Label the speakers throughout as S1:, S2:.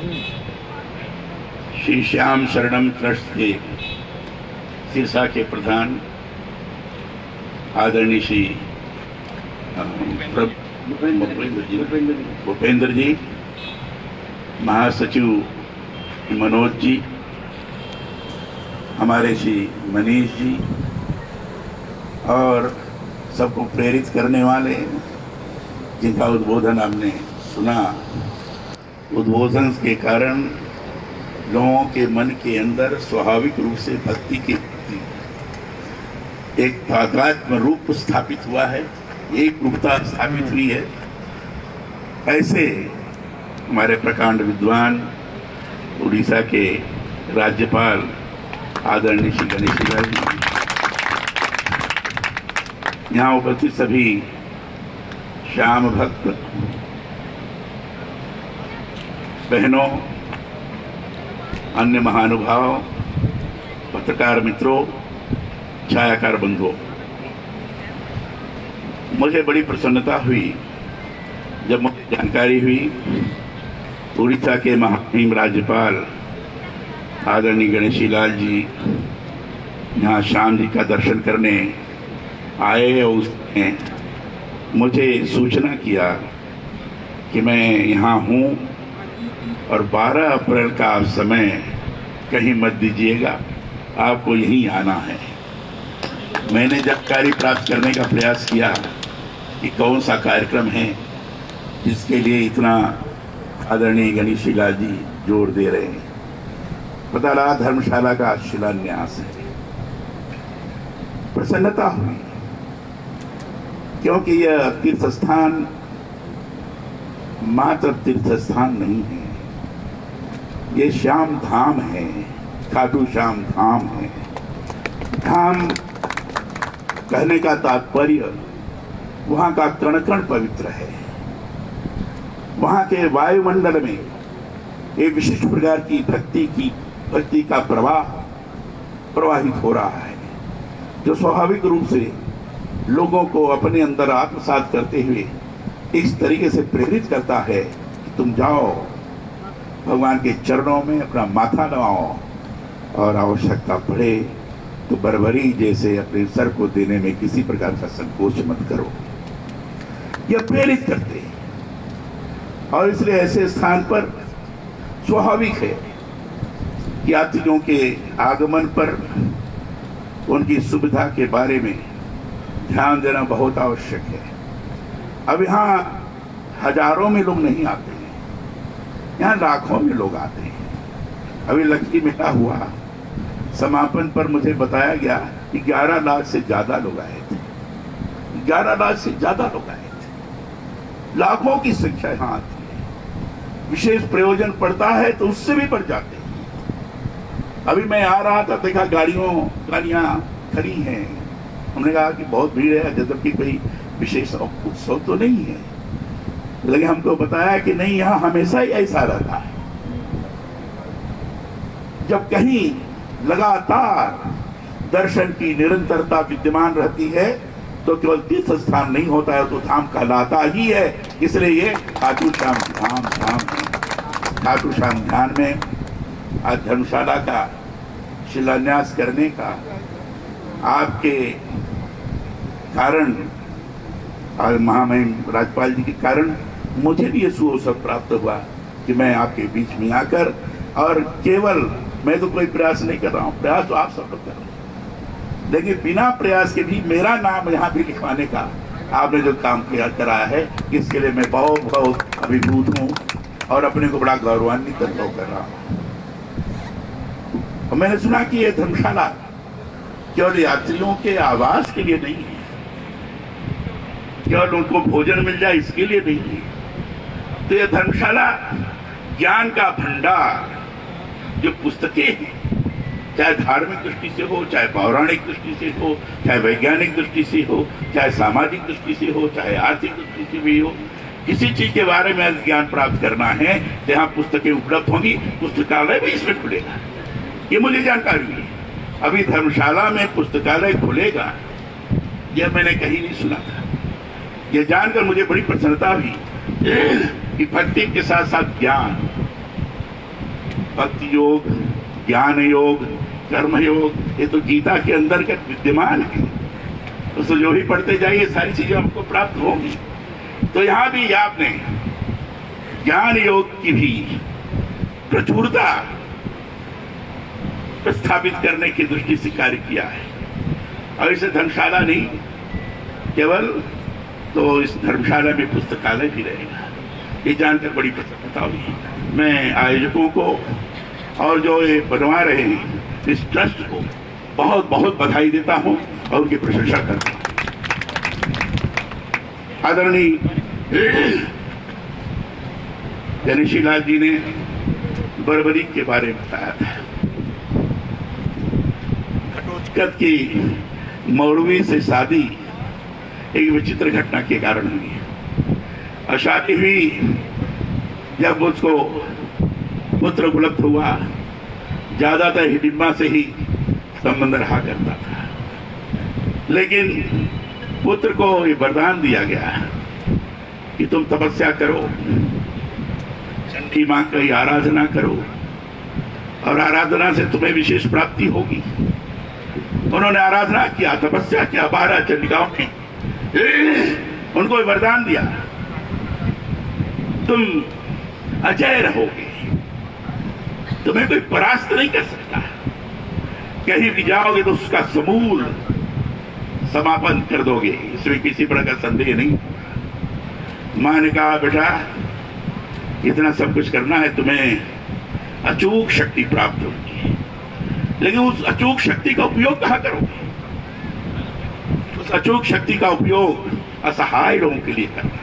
S1: श्री श्याम शरणम ट्रस्ट के सिरसा के प्रधान आदरणीय श्री भूपेंद्र जी, महासचिव मनोज जी, हमारे श्री मनीष जी और सबको प्रेरित करने वाले जिनका उद्बोधन आपने सुना। उद्बोधन के कारण लोगों के मन के अंदर स्वाभाविक रूप से भक्ति की एक तादात्म्य रूप स्थापित हुआ है, एक रूपता स्थापित हुई है। ऐसे हमारे प्रकांड विद्वान उड़ीसा के राज्यपाल आदरणीय श्री गणेशीलाल जी, यहाँ उपस्थित सभी श्याम भक्त बहनों, अन्य महानुभाव, पत्रकार मित्रों, छायाकार बंधुओं, मुझे बड़ी प्रसन्नता हुई जब मुझे जानकारी हुई उड़ीसा के महामहिम राज्यपाल आदरणीय गणेशीलाल जी यहाँ श्याम जी का दर्शन करने आए और उसने मुझे सूचना किया कि मैं यहाँ हूँ और 12 अप्रैल का आप समय कहीं मत दीजिएगा, आपको यहीं आना है। मैंने जानकारी प्राप्त करने का प्रयास किया कि कौन सा कार्यक्रम है जिसके लिए इतना आदरणीय गणेशीलाल जी जोर दे रहे हैं। पता लगा धर्मशाला का शिलान्यास है। प्रसन्नता हुई क्योंकि यह तीर्थ स्थान मात्र तीर्थ स्थान नहीं है, ये श्याम धाम है, खाटू श्याम धाम है। धाम कहने का तात्पर्य वहां का कण कण पवित्र है। वहां के वायुमंडल में एक विशिष्ट प्रकार की भक्ति का प्रवाह प्रवाहित हो रहा है, जो स्वाभाविक रूप से लोगों को अपने अंदर आत्मसात करते हुए इस तरीके से प्रेरित करता है कि तुम जाओ भगवान के चरणों में अपना माथा नवाओ और आवश्यकता पड़े तो बरबरी जैसे अपने सर को देने में किसी प्रकार का संकोच मत करो। यह प्रेरित करते हैं और इसलिए ऐसे स्थान पर स्वाभाविक है कि यात्रियों के आगमन पर उनकी सुविधा के बारे में ध्यान देना बहुत आवश्यक है। अब यहाँ हजारों में लोग नहीं आते हैं, यहाँ लाखों में लोग आते हैं। अभी लक्ष्मी मेला हुआ, समापन पर मुझे बताया गया कि 11 लाख से ज्यादा लोग आए थे। 11 लाख से ज्यादा लोग आए थे। लाखों की संख्या यहाँ आती है। विशेष प्रयोजन पड़ता है तो उससे भी बढ़ जाते हैं। अभी मैं आ रहा था, देखा गाड़ियां खड़ी हैं। हमने कहा कि बहुत भीड़ है, जबकि कोई विशेष उत्सव तो नहीं है, लेकिन हमको बताया कि नहीं, यहाँ हमेशा ही ऐसा रहता है। जब कहीं लगातार दर्शन की निरंतरता विद्यमान रहती है तो केवल तीर्थ स्थान नहीं होता है, तो धाम कहलाता ही है। इसलिए ये खाटू श्याम धाम है। खाटू श्याम धाम में आज धर्मशाला का शिलान्यास करने का आपके कारण और महामहिम राज्यपाल जी के कारण मुझे भी ये सुअवसर प्राप्त हुआ कि मैं आपके बीच में आकर, और केवल मैं तो कोई प्रयास नहीं कर रहा हूँ, प्रयास तो आप सब लोग कर रहे हैं, लेकिन बिना प्रयास के भी मेरा नाम यहाँ भी लिखवाने का आपने जो काम किया कराया है, इसके लिए मैं बहुत बहुत अभिभूत हूँ और अपने को बड़ा गौरवान्वित अनुभव कर रहा हूँ। और मैंने सुना कि ये धर्मशाला केवल यात्रियों के आवास के लिए नहीं है, केवल उनको भोजन मिल जाए इसके लिए नहीं है। तो यह धर्मशाला ज्ञान का भंडार, जो पुस्तकें हैं, चाहे धार्मिक दृष्टि से हो, चाहे पौराणिक दृष्टि से हो, चाहे वैज्ञानिक दृष्टि से हो, चाहे सामाजिक दृष्टि से हो, चाहे आर्थिक दृष्टि से भी हो, किसी चीज के बारे में ज्ञान प्राप्त करना है तो यहाँ पुस्तकें उपलब्ध होंगी। पुस्तकालय भी इसमें खुलेगा, ये मुझे जानकारी हुई। अभी धर्मशाला में पुस्तकालय खुलेगा, यह मैंने कहीं नहीं सुना था। यह जानकर मुझे बड़ी प्रसन्नता हुई कि भक्ति के साथ साथ ज्ञान, भक्ति योग, ज्ञान योग, कर्म योग, ये तो गीता के अंतर्गत विद्यमान है। तो जो भी पढ़ते जाइए सारी चीजें हमको प्राप्त होंगी। तो यहाँ भी आपने ज्ञान योग की भी प्रचुरता प्रस्थापित करने की दृष्टि से कार्य किया है। और इसे धर्मशाला नहीं केवल, तो इस धर्मशाला में पुस्तकालय भी रहेगा। ये जानकर बड़ी प्रसन्नता हुई। मैं आयोजकों को और जो ये बनवा रहे हैं इस ट्रस्ट को बहुत बहुत बधाई देता हूं और उनकी प्रशंसा करता हूं। आदरणीय गणेशी लाल जी ने बर्बरी के बारे में बताया था। घटोत्कच की मौलवी से शादी एक विचित्र घटना के कारण हुई और शादी हुई जब उसको पुत्र उपलब्ध हुआ। ज्यादातर हिडिंबा से ही संबंध रहा करता था, लेकिन पुत्र को ये वरदान दिया गया कि तुम तपस्या करो, चंडी मां की आराधना करो और आराधना से तुम्हें विशेष प्राप्ति होगी। उन्होंने आराधना किया, तपस्या किया, 12 चंडिकाओं ने उनको वरदान दिया, तुम अजय रहोगे, तुम्हें कोई परास्त नहीं कर सकता, कहीं भी जाओगे तो उसका समूल समापन कर दोगे, इसमें किसी प्रकार का संदेह नहीं। मां ने कहा बेटा इतना सब कुछ करना है, तुम्हें अचूक शक्ति प्राप्त होगी, लेकिन उस अचूक शक्ति का उपयोग कहां करोगे? उस अचूक शक्ति का उपयोग असहाय लोगों के लिए करना,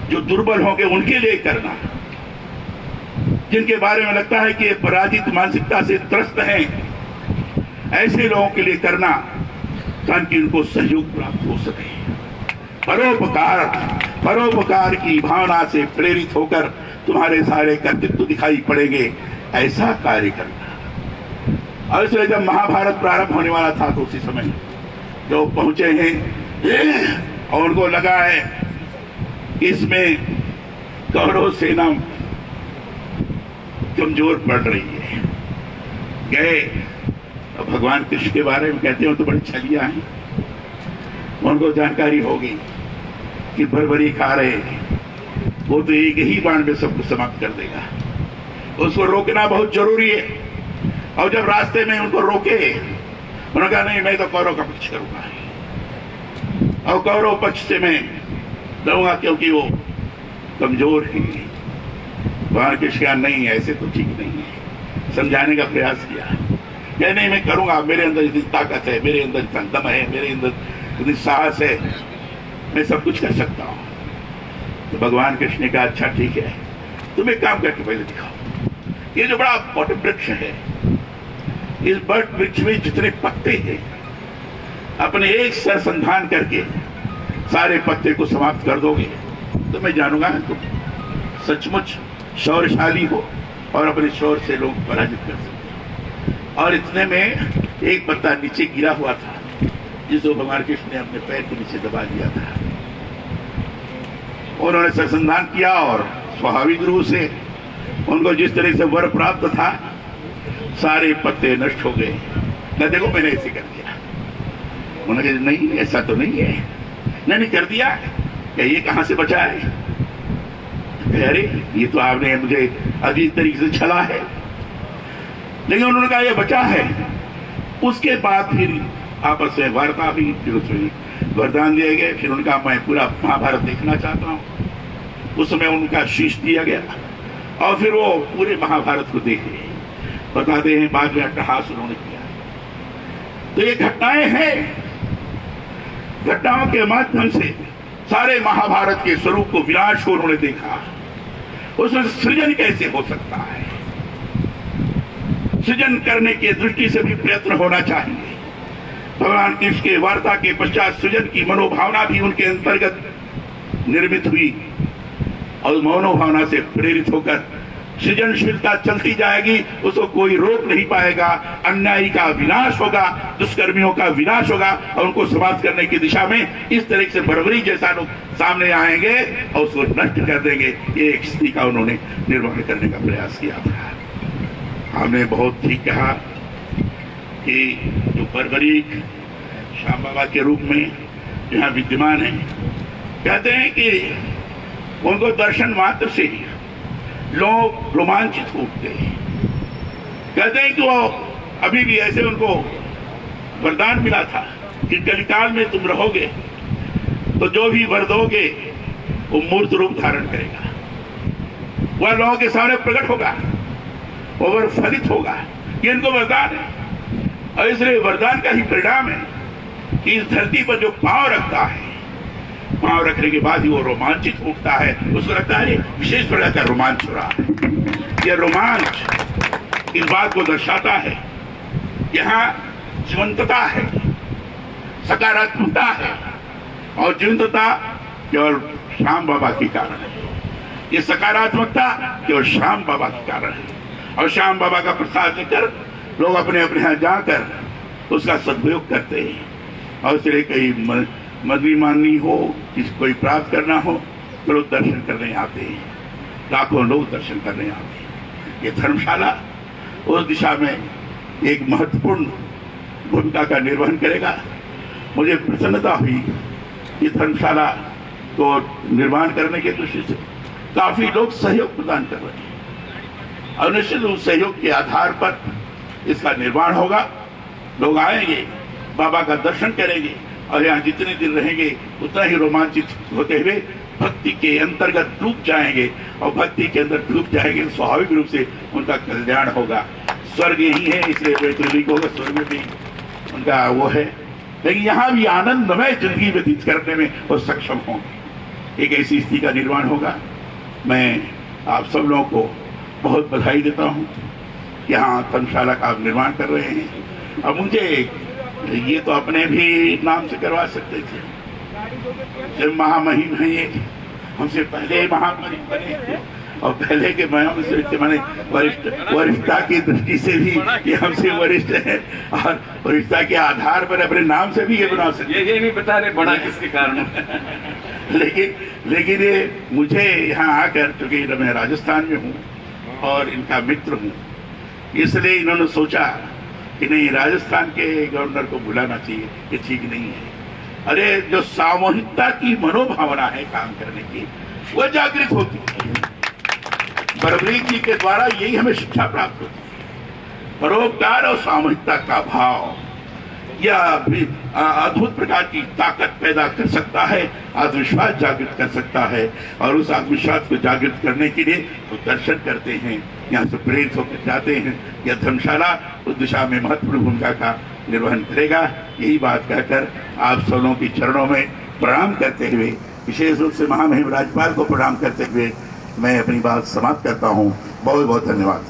S1: जो दुर्बल होंगे उनके लिए करना, जिनके बारे में लगता है कि ये पराजित मानसिकता से त्रस्त हैं, ऐसे लोगों के लिए करना ताकि उनको सहयोग प्राप्त हो सके। परोपकार की भावना से प्रेरित होकर तुम्हारे सारे कर्तृत्व दिखाई पड़ेंगे, ऐसा कार्य करना। और इसलिए जब महाभारत प्रारंभ होने वाला था तो उसी समय जो पहुंचे हैं और उनको लगा है इसमें कौरव सेना कमजोर पड़ रही है, गए तो भगवान कृष्ण के बारे में कहते हो तो बड़ी छलियां हैं। उनको जानकारी होगी कि बर्बरी खा रहे वो तो एक ही बाण में सबको समाप्त कर देगा, उसको रोकना बहुत जरूरी है। और जब रास्ते में उनको रोके, उन्होंने कहा नहीं मैं तो कौरव का पक्ष करूंगा और कौरव पक्ष से मैं लड़ूंगा क्योंकि वो कमजोर है। भगवान कृष्ण का नहीं ऐसे तो ठीक नहीं है, समझाने का प्रयास किया, क्या नहीं मैं करूंगा, मेरे अंदर इतनी ताकत है, मेरे अंदर इतना दम है, मेरे अंदर इतनी साहस है, मैं सब कुछ कर सकता हूं। तो भगवान कृष्ण ने कहा अच्छा ठीक है, तुम एक काम करके पहले दिखाओ, ये जो बड़ा बट वृक्ष है, इस बट वृक्ष में जितने पत्ते हैं अपने एक सर संधान करके सारे पत्ते को समाप्त कर दोगे तो मैं जानूंगा तुम सचमुच शौर्यशाली हो और अपने शौर से लोग पराजित कर सकते हो। और इतने में एक पत्ता नीचे गिरा हुआ था जिसको भगवान कृष्ण ने अपने पैर के नीचे दबा दिया था। उन्होंने सरसंधान किया और स्वाभाविक रूप से उनको जिस तरह से वर प्राप्त था सारे पत्ते नष्ट हो गए। न देखो मैंने ऐसे कर दिया, उन्होंने कहा नहीं ऐसा तो नहीं है, नहीं कर दिया, क्या ये कहां से बचा है? अरे ये तो आपने मुझे अजीब तरीके से छला है, लेकिन उन्होंने कहा ये बचा है। उसके बाद फिर आपस में वार्ता हुई, फिर उसमें वरदान दिए गए, फिर उनका मैं पूरा महाभारत देखना चाहता हूँ। उस समय उनका शीश दिया गया और फिर वो पूरे महाभारत को देखे, बताते हैं बाद में अट्टहास उन्होंने किया। तो ये घटनाएं हैं, घटनाओं के माध्यम से सारे महाभारत के स्वरूप को, विनाश को उन्होंने देखा। उसमें सृजन कैसे हो सकता है, सृजन करने की दृष्टि से भी प्रयत्न होना चाहिए। भगवान कृष्ण के वार्ता के पश्चात सृजन की मनोभावना भी उनके अंतर्गत निर्मित हुई और मनोभावना से प्रेरित होकर सृजनशीलता चलती जाएगी, उसको कोई रोक नहीं पाएगा। अन्यायी का विनाश होगा, दुष्कर्मियों का विनाश होगा और उनको समाप्त करने की दिशा में इस तरह से बर्बरी जैसा लोग सामने आएंगे और उसको नष्ट कर देंगे। ये एक स्थिति का उन्होंने निर्माण करने का प्रयास किया था। हमने बहुत ठीक कहा कि जो परवरिक श्याम बाबा के रूप में यहाँ विद्यमान है, कहते हैं कि उनको दर्शन मात्र से लोग रोमांचित हो उठते हैं। कहते हैं कि वो अभी भी ऐसे उनको वरदान मिला था कि कलिकाल में तुम रहोगे तो जो भी वर दोगे वो मूर्त रूप धारण करेगा, वह लोगों के सामने प्रकट होगा, वो वर फलित होगा। ये इनको वरदान है और इसलिए वरदान का ही परिणाम है कि इस धरती पर जो पांव रखता है, पांव रखने के बाद ही वो रोमांचित उठता है, उसको लगता है विशेष प्रकार का रोमांच हो रहा है। यह रोमांच इस बात को दर्शाता है, यहाँ जीवंतता है, सकारात्मकता है और जीवंतता केवल श्याम बाबा के कारण है। ये सकारात्मकता केवल श्याम बाबा के कारण है और श्याम बाबा का प्रसाद लेकर लोग अपने अपने यहाँ जाकर उसका सदुपयोग करते हैं। और इसलिए कई मदनी माननी हो, किसी कोई प्राप्त करना हो तो लोग दर्शन करने आते हैं, लाखों लोग दर्शन करने आते हैं। ये धर्मशाला उस दिशा में एक महत्वपूर्ण भूमिका का निर्वहन करेगा। मुझे प्रसन्नता हुई कि धर्मशाला को निर्माण करने के दृष्टि से काफी लोग सहयोग प्रदान कर रहे हैं और निश्चित उस सहयोग के आधार पर इसका निर्माण होगा। लोग आएंगे, बाबा का दर्शन करेंगे और यहाँ जितने दिन रहेंगे उतना ही रोमांचित होते हुए भक्ति के अंतर्गत डूब जाएंगे और भक्ति के अंदर डूब जाएंगे, स्वाभाविक रूप से उनका कल्याण होगा। स्वर्ग यही है, इसलिए वैकुंठ होगा, स्वर्ग में भी उनका वो है, लेकिन यहाँ भी आनंदमय जिंदगी व्यतीत करने में वो सक्षम होंगे। एक ऐसी स्थिति का निर्माण होगा। मैं आप सब लोगों को बहुत बधाई देता हूँ कि यहाँ धर्मशाला का आप निर्माण कर रहे हैं। अब मुझे ये तो अपने भी नाम से करवा सकते थे, जब महामहिम है ये, हमसे पहले महामहिम बने थे और पहले के मैंने वरिष्ठता की दृष्टि से भी ये हमसे वरिष्ठ है और वरिष्ठता के आधार पर अपने नाम से भी ये बना सकते।
S2: ये नहीं बता रहे बना किसके कारण
S1: लेकिन ये मुझे यहाँ आकर, चूंकि मैं राजस्थान में हूँ और इनका मित्र हूँ, इसलिए इन्होंने सोचा कि नहीं, राजस्थान के गवर्नर को बुलाना चाहिए, ये ठीक नहीं है। अरे जो सामूहिकता की मनोभावना है काम करने की, वो जागृत होती है। परवरिक जी के द्वारा यही हमें शिक्षा प्राप्त होती है। परोपकार और सामूहिकता का भाव यह अद्भुत प्रकार की ताकत पैदा कर सकता है, आत्मविश्वास जागृत कर सकता है और उस आत्मविश्वास को जागृत करने के लिए वो दर्शन करते हैं, यहाँ से प्रेरित होकर जाते हैं। यह धर्मशाला उस दिशा में महत्वपूर्ण भूमिका का निर्वहन करेगा। यही बात कहकर आप सबों के चरणों में प्रणाम करते हुए, विशेष रूप से महामहिम राज्यपाल को प्रणाम करते हुए मैं अपनी बात समाप्त करता हूँ। बहुत बहुत धन्यवाद।